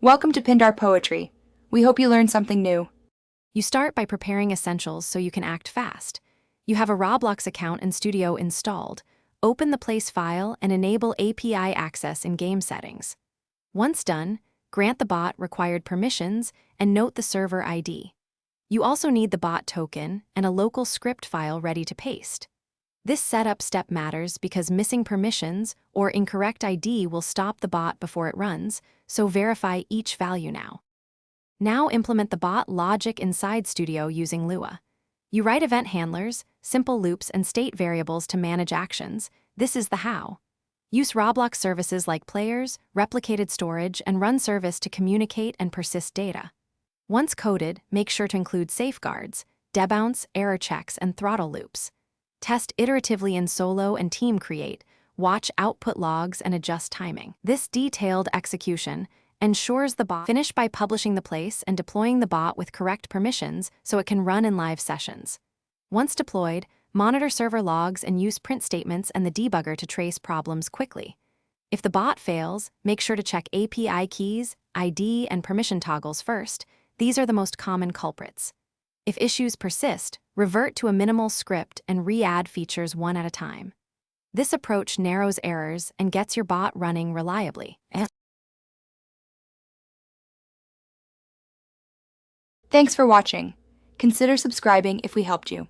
Welcome to Pindar Poetry. We hope you learned something new. You start by preparing essentials so you can act fast. You have a Roblox account and Studio installed. Open the Place file and enable API access in game settings. Once done, grant the bot required permissions and note the server ID. You also need the bot token and a local script file ready to paste. This setup step matters because missing permissions or incorrect ID will stop the bot before it runs, so verify each value now. Now implement the bot logic inside Studio using Lua. You write event handlers, simple loops, and state variables to manage actions. This is the how. Use Roblox services like players, replicated storage, and run service to communicate and persist data. Once coded, make sure to include safeguards, debounce, error checks, and throttle loops. Test iteratively in solo and team create, watch output logs, and adjust timing. This detailed execution ensures the bot finish by publishing the place and deploying the bot with correct permissions so it can run in live sessions. Once deployed, monitor server logs and use print statements and the debugger to trace problems quickly. If the bot fails, make sure to check API keys, ID, and permission toggles first. These are the most common culprits. If issues persist, revert to a minimal script and re-add features one at a time. This approach narrows errors and gets your bot running reliably. Thanks for watching. Consider subscribing if we helped you.